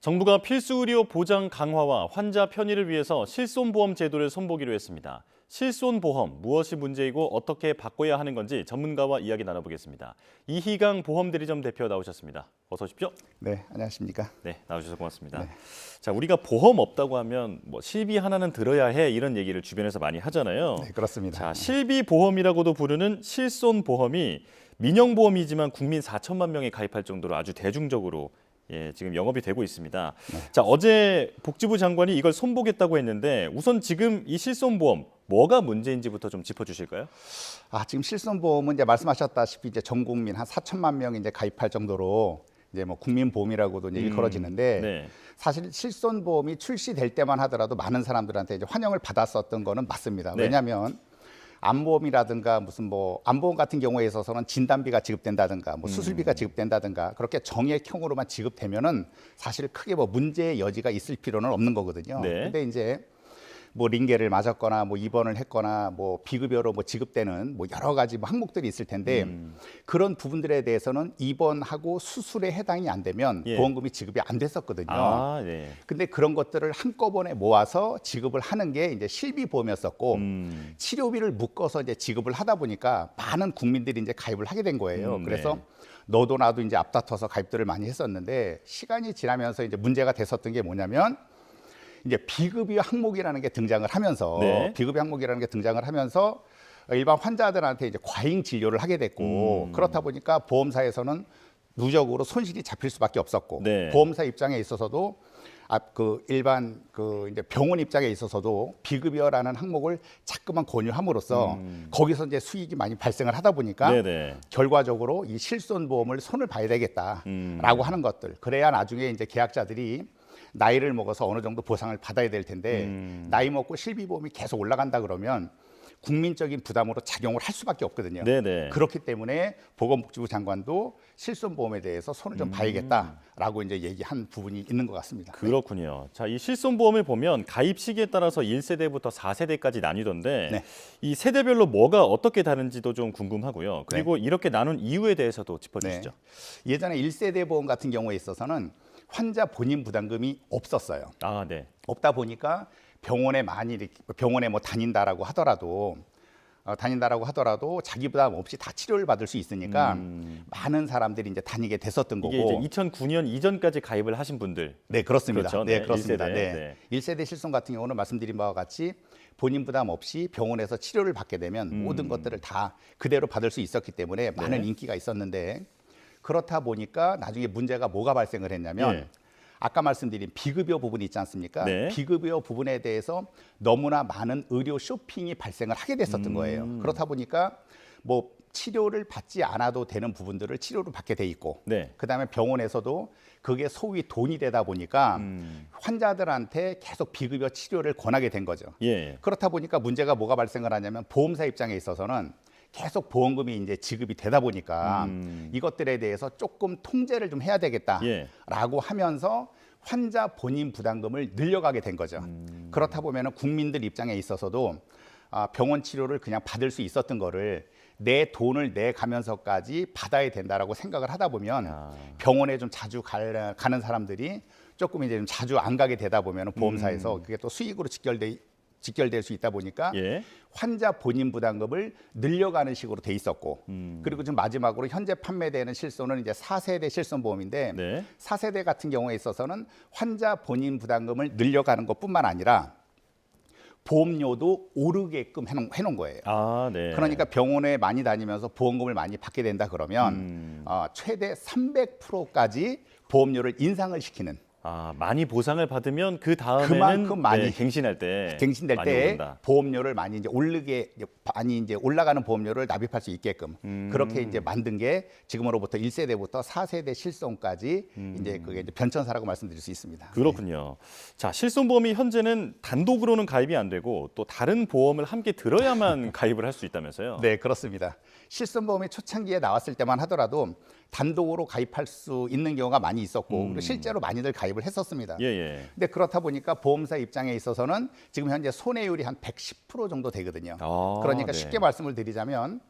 정부가 필수 의료 보장 강화와 환자 편의를 위해서 실손보험 제도를 손보기로 했습니다. 실손보험, 무엇이 문제이고 어떻게 바꿔야 하는 건지 전문가와 이야기 나눠보겠습니다. 이희강 보험대리점 대표 나오셨습니다. 어서 오십시오. 네, 안녕하십니까. 네, 나오셔서 고맙습니다. 네. 자, 우리가 보험 없다고 하면 뭐 실비 하나는 들어야 해 이런 얘기를 주변에서 많이 하잖아요. 네, 그렇습니다. 자, 실비보험이라고도 부르는 실손보험이 민영보험이지만 국민 4천만 명이 가입할 정도로 아주 대중적으로 지금 영업이 되고 있습니다. 네. 자, 어제 복지부 장관이 이걸 손보겠다고 했는데 우선 지금 이 실손보험 뭐가 문제인지부터 좀 짚어주실까요? 지금 실손보험은 이제 말씀하셨다시피 이제 전 국민 한 4천만 명이 이제 가입할 정도로 이제 뭐 국민보험이라고도 이제 일컬어지는데 네. 사실 실손보험이 출시될 때만 하더라도 많은 사람들한테 이제 환영을 받았었던 거는 맞습니다. 네. 왜냐하면 암보험이라든가 무슨 뭐 암보험 같은 경우에 있어서는 진단비가 지급된다든가 뭐 수술비가 지급된다든가 그렇게 정액형으로만 지급되면은 사실 크게 뭐 문제의 여지가 있을 필요는 없는 거거든요. 네. 근데 이제 뭐 링겔을 맞았거나 뭐 입원을 했거나 뭐 비급여로 뭐 지급되는 뭐 여러 가지 뭐 항목들이 있을 텐데 그런 부분들에 대해서는 입원하고 수술에 해당이 안 되면 예. 보험금이 지급이 안 됐었거든요. 네. 근데 그런 것들을 한꺼번에 모아서 지급을 하는 게 이제 실비보험이었었고 치료비를 묶어서 이제 지급을 하다 보니까 많은 국민들이 이제 가입을 하게 된 거예요. 그래서 네. 너도 나도 이제 앞다퉈서 가입들을 많이 했었는데 시간이 지나면서 이제 문제가 됐었던 게 뭐냐면 이제 비급여 항목이라는 게 등장을 하면서 네. 비급여 항목이라는 게 등장을 하면서 일반 환자들한테 이제 과잉 진료를 하게 됐고 그렇다 보니까 보험사에서는 누적으로 손실이 잡힐 수밖에 없었고 네. 보험사 입장에 있어서도 일반 이제 병원 입장에 있어서도 비급여라는 항목을 자꾸만 권유함으로써 거기서 이제 수익이 많이 발생을 하다 보니까 네네. 결과적으로 이 실손보험을 손을 봐야 되겠다라고 하는 것들 그래야 나중에 이제 계약자들이 나이를 먹어서 어느 정도 보상을 받아야 될 텐데 나이 먹고 실비보험이 계속 올라간다 그러면 국민적인 부담으로 작용을 할 수밖에 없거든요. 네네. 그렇기 때문에 보건복지부 장관도 실손보험에 대해서 손을 좀 봐야겠다라고 이제 얘기한 부분이 있는 것 같습니다. 그렇군요. 자, 이 실손보험을 보면 가입 시기에 따라서 1세대부터 4세대까지 나뉘던데 네. 이 세대별로 뭐가 어떻게 다른지도 좀 궁금하고요. 그리고 이렇게 나눈 이유에 대해서도 짚어주시죠. 네. 예전에 1세대 보험 같은 경우에 있어서는 환자 본인 부담금이 없었어요. 네. 없다 보니까 병원에 뭐 다닌다라고 하더라도 자기 부담 없이 다 치료를 받을 수 있으니까 많은 사람들이 이제 다니게 됐었던 거고. 이게 이제 2009년 이전까지 가입을 하신 분들. 네, 그렇습니다. 그렇죠. 네, 그렇습니다. 1세대. 네. 1세대 실손 같은 경우는 말씀드린 바와 같이 본인 부담 없이 병원에서 치료를 받게 되면 모든 것들을 다 그대로 받을 수 있었기 때문에 많은 인기가 있었는데 그렇다 보니까 나중에 문제가 뭐가 발생을 했냐면 아까 말씀드린 비급여 부분이 있지 않습니까? 네. 비급여 부분에 대해서 너무나 많은 의료 쇼핑이 발생을 하게 됐었던 거예요. 그렇다 보니까 뭐 치료를 받지 않아도 되는 부분들을 치료를 받게 돼 있고 네. 그다음에 병원에서도 그게 소위 돈이 되다 보니까 환자들한테 계속 비급여 치료를 권하게 된 거죠. 예. 그렇다 보니까 문제가 뭐가 발생을 하냐면 보험사 입장에 있어서는 계속 보험금이 이제 지급이 되다 보니까 이것들에 대해서 조금 통제를 좀 해야 되겠다라고 하면서 환자 본인 부담금을 늘려가게 된 거죠. 그렇다 보면은 국민들 입장에 있어서도 병원 치료를 그냥 받을 수 있었던 거를 내 돈을 내 가면서까지 받아야 된다라고 생각을 하다 보면 병원에 좀 자주 가는 사람들이 조금 이제 좀 자주 안 가게 되다 보면은 보험사에서 그게 또 수익으로 직결될 수 있다 보니까 환자 본인 부담금을 늘려가는 식으로 돼 있었고 그리고 지금 마지막으로 현재 판매되는 실손은 이제 4세대 실손보험인데 4세대 같은 경우에 있어서는 환자 본인 부담금을 늘려가는 것뿐만 아니라 보험료도 오르게끔 해놓은 거예요. 네. 그러니까 병원에 많이 다니면서 보험금을 많이 받게 된다 그러면 최대 300%까지 보험료를 인상을 시키는 많이 보상을 받으면 그 다음에는 그만큼 많이 갱신될 때 보험료를 많이 이제 올라가는 보험료를 납입할 수 있게끔 그렇게 이제 만든 게 지금으로부터 1세대부터 4세대 실손까지 이제 그게 이제 변천사라고 말씀드릴 수 있습니다. 그렇군요. 자, 실손보험이 현재는 단독으로는 가입이 안 되고 또 다른 보험을 함께 들어야만 가입을 할 수 있다면서요? 네, 그렇습니다. 실손보험이 초창기에 나왔을 때만 하더라도 단독으로 가입할 수 있는 경우가 많이 있었고 그리고 실제로 많이들 가입을 했었습니다. 근데 그렇다 보니까 보험사 입장에 있어서는 지금 현재 손해율이 한 110% 정도 되거든요. 그러니까 쉽게 말씀을 드리자면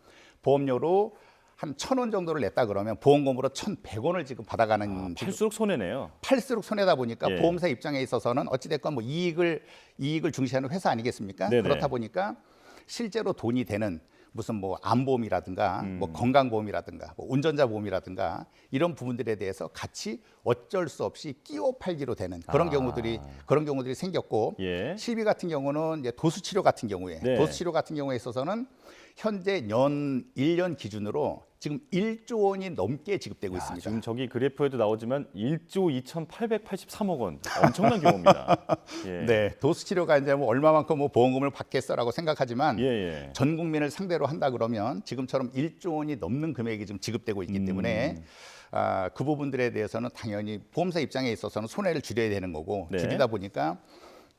보험료로 한 1,000원 정도를 냈다 그러면 보험금으로 1,100원을 지금 받아가는 팔수록 손해네요. 팔수록 손해다 보니까 예. 보험사 입장에 있어서는 어찌됐건 뭐 이익을 중시하는 회사 아니겠습니까? 네네. 그렇다 보니까 실제로 돈이 되는 무슨 뭐 암보험이라든가 뭐 건강보험이라든가 뭐 운전자 보험이라든가 이런 부분들에 대해서 같이 어쩔 수 없이 끼워 팔기로 되는 그런 경우들이 생겼고 예. 실비 같은 경우는 이제 도수치료 같은 경우에 네. 도수치료 같은 경우에 있어서는 현재 1년 기준으로 지금 1조 원이 넘게 지급되고 있습니다. 지금 저기 그래프에도 나오지만 1조 2,883억 원. 엄청난 규모입니다. 예. 네, 도수치료가 이제 뭐 얼마만큼 뭐 보험금을 받겠어라고 생각하지만 예, 예. 전 국민을 상대로 한다 그러면 지금처럼 1조 원이 넘는 금액이 지금 지급되고 있기 때문에 그 부분들에 대해서는 당연히 보험사 입장에 있어서는 손해를 줄여야 되는 거고 네. 줄이다 보니까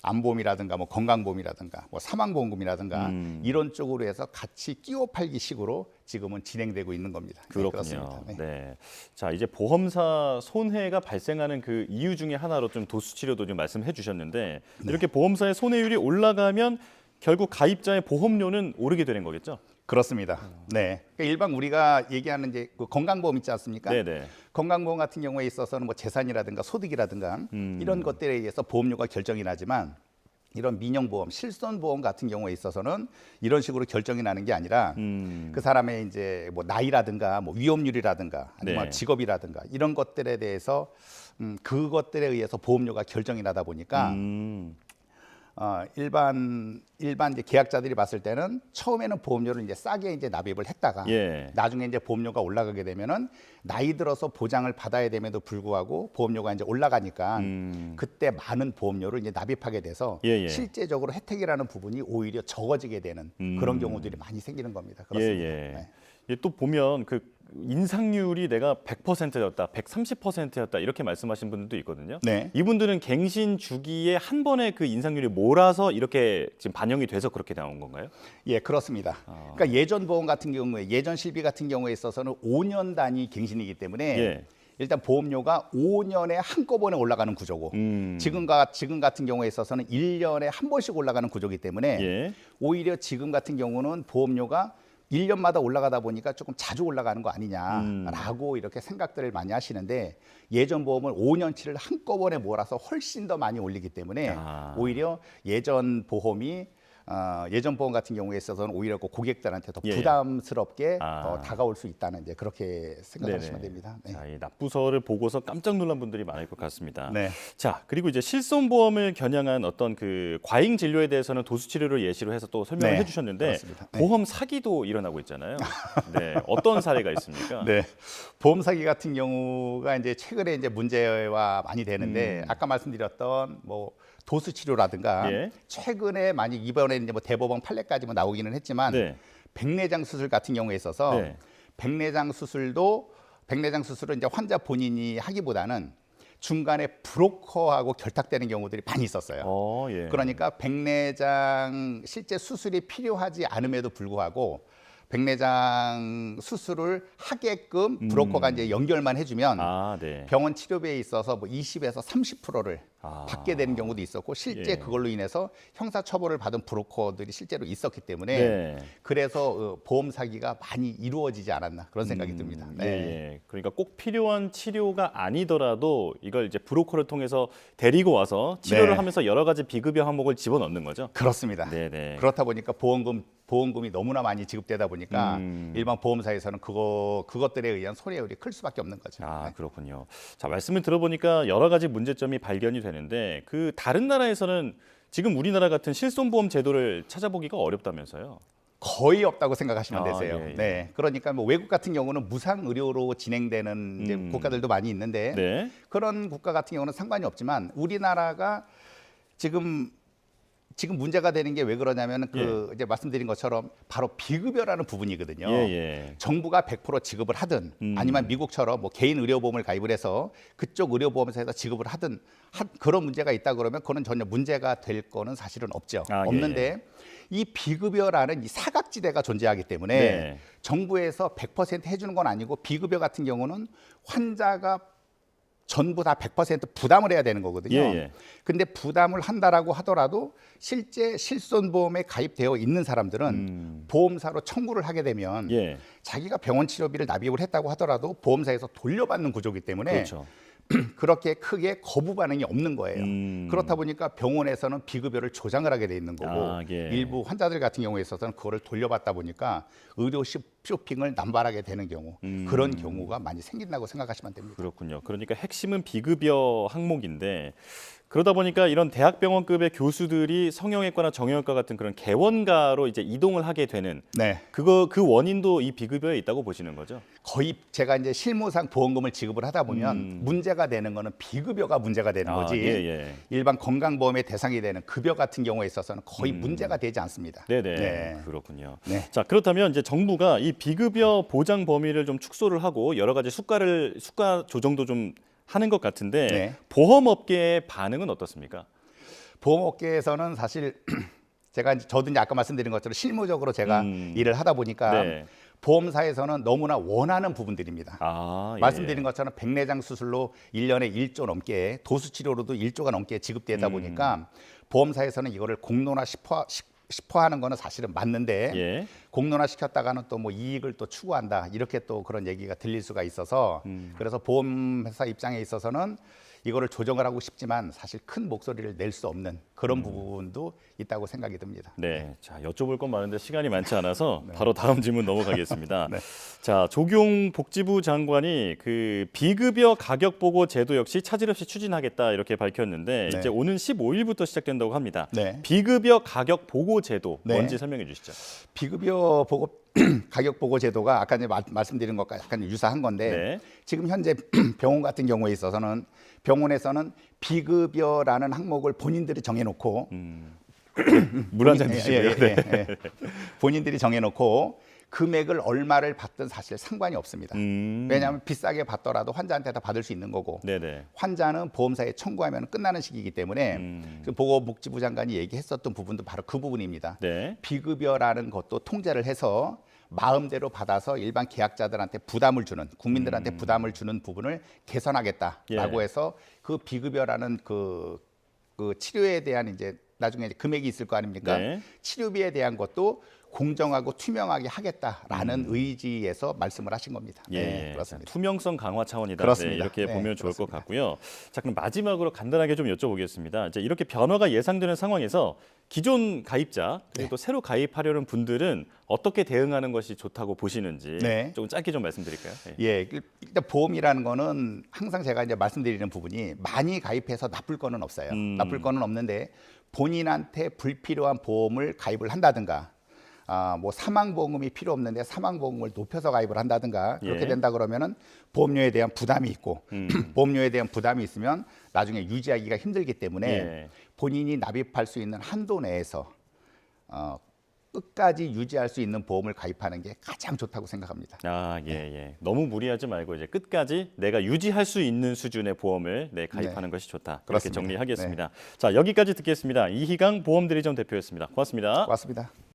암보험이라든가 뭐 건강보험이라든가 뭐 사망보험금이라든가 이런 쪽으로 해서 같이 끼워 팔기 식으로 지금은 진행되고 있는 겁니다. 네, 그렇군요. 그렇습니다. 네. 네. 자, 이제 보험사 손해가 발생하는 그 이유 중에 하나로 좀 도수치료도 좀 말씀해 주셨는데 이렇게 보험사의 손해율이 올라가면 결국 가입자의 보험료는 오르게 되는 거겠죠? 그렇습니다. 네. 그러니까 일반 우리가 얘기하는 이제 그 건강보험 있지 않습니까? 네네. 건강보험 같은 경우에 있어서는 뭐 재산이라든가 소득이라든가 이런 것들에 의해서 보험료가 결정이 나지만 이런 민영보험, 실손보험 같은 경우에 있어서는 이런 식으로 결정이 나는 게 아니라 그 사람의 이제 뭐 나이라든가 뭐 위험률이라든가 아니면 네. 직업이라든가 이런 것들에 대해서 그것들에 의해서 보험료가 결정이 나다 보니까 일반 이제 계약자들이 봤을 때는 처음에는 보험료를 이제 싸게 이제 납입을 했다가 예. 나중에 이제 보험료가 올라가게 되면은 나이 들어서 보장을 받아야 됨에도 불구하고 보험료가 이제 올라가니까 그때 많은 보험료를 이제 납입하게 돼서 예, 예. 실제적으로 혜택이라는 부분이 오히려 적어지게 되는 그런 경우들이 많이 생기는 겁니다. 그렇습니다. 예. 네. 예, 또 보면 그 인상률이 내가 100%였다, 130%였다 이렇게 말씀하신 분들도 있거든요. 네. 이분들은 갱신 주기에 한 번에 그 인상률이 몰아서 이렇게 지금 반영이 돼서 그렇게 나온 건가요? 예, 그렇습니다. 그러니까 예전 보험 같은 경우에 예전 실비 같은 경우에 있어서는 5년 단위 갱신이기 때문에 예. 일단 보험료가 5년에 한꺼번에 올라가는 구조고 지금 같은 경우에 있어서는 1년에 한 번씩 올라가는 구조이기 때문에 예. 오히려 지금 같은 경우는 보험료가 1년마다 올라가다 보니까 조금 자주 올라가는 거 아니냐라고 이렇게 생각들을 많이 하시는데 예전 보험을 5년치를 한꺼번에 몰아서 훨씬 더 많이 올리기 때문에 오히려 예전 보험 같은 경우에 있어서는 오히려 그 고객들한테 더 예. 부담스럽게 다가올 수 있다는 이제 그렇게 생각하시면 네네. 됩니다. 네. 자, 이 납부서를 보고서 깜짝 놀란 분들이 많을 것 같습니다. 네. 자, 그리고 이제 실손보험을 겨냥한 어떤 그 과잉 진료에 대해서는 도수치료를 예시로 해서 또 설명을 네, 해주셨는데 그렇습니다. 네. 보험 사기도 일어나고 있잖아요. 네, 어떤 사례가 있습니까? 네. 보험 사기 같은 경우가 이제 최근에 이제 문제화 많이 되는데 아까 말씀드렸던 뭐 도수 치료라든가 예. 최근에 많이 이번에 이제 뭐 대법원 판례까지 뭐 나오기는 했지만 네. 백내장 수술 같은 경우에 있어서 네. 백내장 수술은 이제 환자 본인이 하기보다는 중간에 브로커하고 결탁되는 경우들이 많이 있었어요. 예. 그러니까 백내장 실제 수술이 필요하지 않음에도 불구하고 백내장 수술을 하게끔 브로커가 이제 연결만 해주면 네. 병원 치료비에 있어서 뭐 20에서 30%를 받게 되는 경우도 있었고 실제 예. 그걸로 인해서 형사 처벌을 받은 브로커들이 실제로 있었기 때문에 네. 그래서 보험 사기가 많이 이루어지지 않았나 그런 생각이 듭니다. 네. 예. 그러니까 꼭 필요한 치료가 아니더라도 이걸 이제 브로커를 통해서 데리고 와서 치료를 네. 하면서 여러 가지 비급여 항목을 집어넣는 거죠. 그렇습니다. 네네. 그렇다 보니까 보험금이 너무나 많이 지급되다 보니까 일반 보험사에서는 그것들에 의한 손해율이 클 수밖에 없는 거죠. 네. 그렇군요. 자, 말씀을 들어보니까 여러 가지 문제점이 발견이 되는데 그 다른 나라에서는 지금 우리나라 같은 실손보험 제도를 찾아보기가 어렵다면서요? 거의 없다고 생각하시면 되세요. 예, 예. 네, 그러니까 뭐 외국 같은 경우는 무상 의료로 진행되는 이제 국가들도 많이 있는데 네. 그런 국가 같은 경우는 상관이 없지만 우리나라가 지금 문제가 되는 게 왜 그러냐면 이제 말씀드린 것처럼 바로 비급여라는 부분이거든요. 예. 정부가 100% 지급을 하든 아니면 미국처럼 뭐 개인 의료보험을 가입을 해서 그쪽 의료보험사에서 지급을 하든 그런 문제가 있다 그러면 그거는 전혀 문제가 될 거는 사실은 없죠. 없는데 이 비급여라는 이 사각지대가 존재하기 때문에 정부에서 100% 해주는 건 아니고 비급여 같은 경우는 환자가 전부 다 100% 부담을 해야 되는 거거든요. 예, 예. 근데 부담을 한다라고 하더라도 실제 실손보험에 가입되어 있는 사람들은 보험사로 청구를 하게 되면 예. 자기가 병원 치료비를 납입을 했다고 하더라도 보험사에서 돌려받는 구조이기 때문에 그렇죠. 그렇게 크게 거부 반응이 없는 거예요. 그렇다 보니까 병원에서는 비급여를 조장을 하게 돼 있는 거고 예. 일부 환자들 같은 경우에 있어서는 그거를 돌려받다 보니까 의료 쇼핑을 남발하게 되는 경우 그런 경우가 많이 생긴다고 생각하시면 됩니다. 그렇군요. 그러니까 핵심은 비급여 항목인데 그러다 보니까 이런 대학병원급의 교수들이 성형외과나 정형외과 같은 그런 개원가로 이제 이동을 하게 되는 네. 그 원인도 이 비급여에 있다고 보시는 거죠? 거의 제가 이제 실무상 보험금을 지급을 하다 보면 문제가 되는 거는 비급여가 문제가 되는 거지 예. 일반 건강보험의 대상이 되는 급여 같은 경우에 있어서는 거의 문제가 되지 않습니다. 네네. 네. 그렇군요. 네. 자, 그렇다면 이제 정부가 이 비급여 보장 범위를 좀 축소를 하고 여러 가지 수가 조정도 좀 하는 것 같은데 네. 보험업계의 반응은 어떻습니까? 보험업계에서는 사실 저도 이제 아까 말씀드린 것처럼 실무적으로 제가 일을 하다 보니까 네. 보험사에서는 너무나 원하는 부분들입니다. 예. 말씀드린 것처럼 백내장 수술로 1년에 1조 넘게 도수치료로도 1조가 넘게 지급되다 보니까 보험사에서는 이거를 공론화 싶어하는 거는 사실은 맞는데 예. 공론화 시켰다가는 또 뭐 이익을 또 추구한다 이렇게 또 그런 얘기가 들릴 수가 있어서 그래서 보험회사 입장에 있어서는 이거를 조정을 하고 싶지만 사실 큰 목소리를 낼 수 없는 그런 부분도 있다고 생각이 듭니다. 네, 자 여쭤볼 건 많은데 시간이 많지 않아서 바로 다음 질문 넘어가겠습니다. 네. 자, 조경 복지부 장관이 그 비급여 가격 보고 제도 역시 차질 없이 추진하겠다 이렇게 밝혔는데 네. 이제 오는 15일부터 시작된다고 합니다. 네. 비급여 가격 보고 제도 네. 뭔지 설명해 주시죠. 비급여 가격 보고 제도가 아까 이제 말씀드린 것과 약간 유사한 건데 네. 지금 현재 병원 같은 경우에 있어서는 병원에서는 비급여라는 항목을 본인들이 정해놓고 물 한 잔 드시고요. 네. 본인들이 정해놓고 금액을 얼마를 받든 사실 상관이 없습니다. 왜냐하면 비싸게 받더라도 환자한테 다 받을 수 있는 거고 네네. 환자는 보험사에 청구하면 끝나는 시기이기 때문에 보건복지부 장관이 얘기했었던 부분도 바로 그 부분입니다. 네. 비급여라는 것도 통제를 해서 마음대로 받아서 일반 계약자들한테 부담을 주는 국민들한테 부담을 주는 부분을 개선하겠다라고 예. 해서 그 비급여라는 그 치료에 대한 이제 나중에 이제 금액이 있을 거 아닙니까? 네. 치료비에 대한 것도 공정하고 투명하게 하겠다라는 의지에서 말씀을 하신 겁니다. 예, 네, 그렇습니다. 투명성 강화 차원이다. 그렇습니다. 네, 이렇게 네, 보면 좋을 것 그렇습니다. 같고요. 자, 그럼 마지막으로 간단하게 좀 여쭤보겠습니다. 이제 이렇게 변화가 예상되는 상황에서 기존 가입자 그리고 또 새로 가입하려는 분들은 어떻게 대응하는 것이 좋다고 보시는지 네. 조금 짧게 좀 말씀드릴까요? 네. 예, 일단 보험이라는 거는 항상 제가 이제 말씀드리는 부분이 많이 가입해서 나쁠 거는 없어요. 나쁠 거는 없는데 본인한테 불필요한 보험을 가입을 한다든가 뭐 사망보험이 필요 없는데 사망보험을 높여서 가입을 한다든가 그렇게 예. 된다 그러면은 보험료에 대한 부담이 있고 보험료에 대한 부담이 있으면 나중에 유지하기가 힘들기 때문에 예. 본인이 납입할 수 있는 한도 내에서 끝까지 유지할 수 있는 보험을 가입하는 게 가장 좋다고 생각합니다. 예. 너무 무리하지 말고 이제 끝까지 내가 유지할 수 있는 수준의 보험을 가입하는 것이 좋다. 그렇게 그렇습니다. 정리하겠습니다. 자, 여기까지 듣겠습니다. 이희강 보험대리점 대표였습니다. 고맙습니다. 고맙습니다.